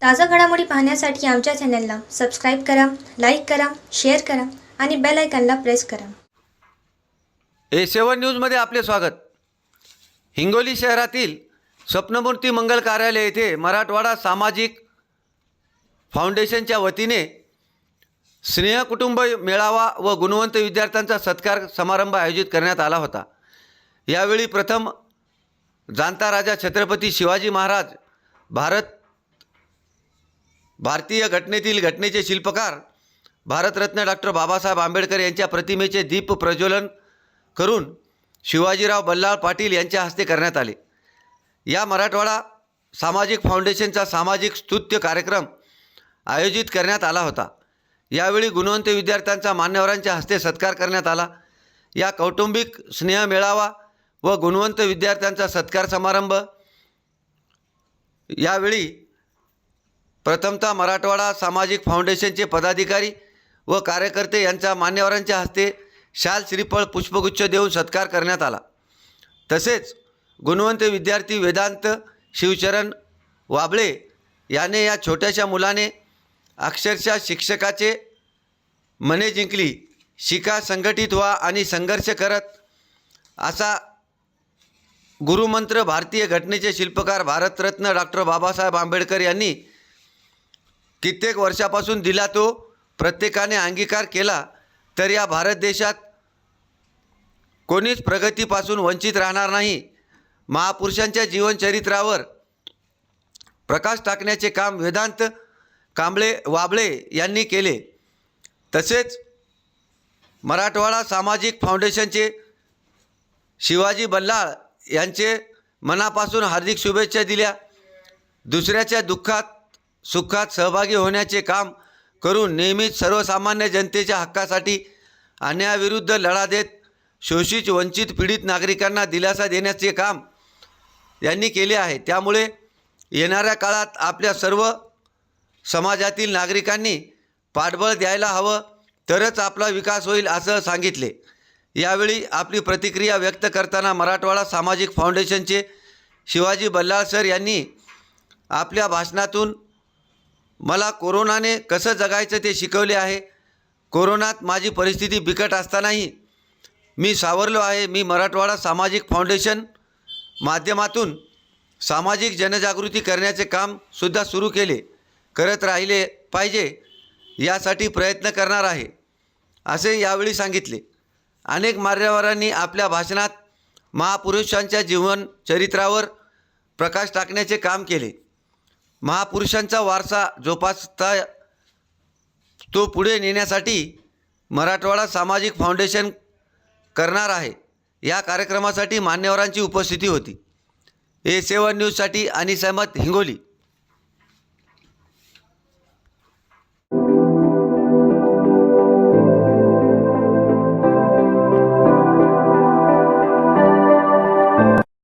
ताज़ा घडामोडी पाहण्यासाठी आमच्या चॅनलला सबस्क्राईब करा, लाईक करा, शेअर करा आणि बेल आयकॉनला प्रेस करा. A7 न्यूजमध्ये आपले स्वागत. हिंगोली शहरातील स्वप्नमूर्ती मंगल कार्यालय येथे मराठवाडा सामाजिक फाउंडेशनच्या वतीने स्नेह कुटुंब मेळावा व गुणवंत विद्यार्थ्यांचा सत्कार समारंभ आयोजित करण्यात आला होता. यावेळी प्रथम जाणता राजा छत्रपती शिवाजी महाराज भारतीय घटनेचे शिल्पकार भारतरत्न डॉक्टर बाबासाहेब आंबेडकर यांच्या प्रतिमेचे दीप प्रज्वलन करून शिवाजीराव बल्लाळ पाटील यांच्या हस्ते करण्यात आले. या मराठवाडा सामाजिक फाउंडेशनचा सामाजिक स्तुत्य कार्यक्रम आयोजित करण्यात आला होता. यावेळी गुणवंत विद्यार्थ्यांचा मान्यवरांच्या हस्ते सत्कार करण्यात आला. या कौटुंबिक स्नेह मेळावा व गुणवंत विद्यार्थ्यांचा सत्कार समारंभ यावेळी प्रथमतः मराठवाडा सामाजिक फाउंडेशनचे पदाधिकारी व कार्यकर्ते यांचा मान्यवरांच्या हस्ते शाल श्रीफळ पुष्पगुच्छ देऊन सत्कार करण्यात आला. तसेच गुणवंत विद्यार्थी वेदांत शिवचरण वाबळे याने या छोट्याशा मुलाने अक्षरशः शिक्षकाचे मने जिंकली, शिका, संघटित व्हा आणि संघर्ष करत असा गुरुमंत्र भारतीय घटनेचे शिल्पकार भारतरत्न डॉक्टर बाबासाहेब आंबेडकर यांनी कित्येक वर्षापासून दिला. तो प्रत्येकाने अंगीकार केला तर या भारत देशात कोणीच प्रगतीपासून वंचित राहणार नाही. महापुरुषांच्या जीवनचरित्रावर प्रकाश टाकण्याचे काम वेदांत वाबळे यांनी केले. तसेच मराठवाडा सामाजिक फाउंडेशनचे शिवाजी बल्लाळ यांचे मनापासून हार्दिक शुभेच्छा दिल्या. दुसऱ्याच्या दुःखात सुखात सहभागी होण्याचे काम करून नेहमीच सर्वसामान्य जनतेच्या हक्कासाठी अन्यायाविरुद्ध लढा देत शोषित वंचित पीडित नागरिकांना दिलासा देण्याचे काम यांनी केले आहे. त्यामुळे येणाऱ्या काळात आपल्या सर्व समाजातील नागरिकांनी पाठबळ द्यायला हवं, तरच आपला विकास होईल असं सांगितले. यावेळी आपली प्रतिक्रिया व्यक्त करताना मराठवाडा सामाजिक फाउंडेशनचे शिवाजी बल्लाळ सर यांनी आपल्या भाषणातून मला कोरोनाने कसं जगायचं ते शिकवले आहे. कोरोनात माझी परिस्थिती बिकट असतानाही मी सावरलो आहे. मी मराठवाडा सामाजिक फाउंडेशन माध्यमातून सामाजिक जनजागृती करण्याचे कामसुद्धा सुरू करत राहिले पाहिजे यासाठी प्रयत्न करणार आहे असे यावेळी सांगितले. अनेक मान्यवरांनी आपल्या भाषणात महापुरुषांच्या जीवनचरित्रावर प्रकाश टाकण्याचे काम केले. महापुरुषांचा वारसा जोपासता तो पुढे नेण्यासाठी मराठवाडा सामाजिक फाउंडेशन करणार आहे. या कार्यक्रमासाठी मान्यवरांची उपस्थिती होती. A7 न्यूजसाठी अनिस अहमद, हिंगोली.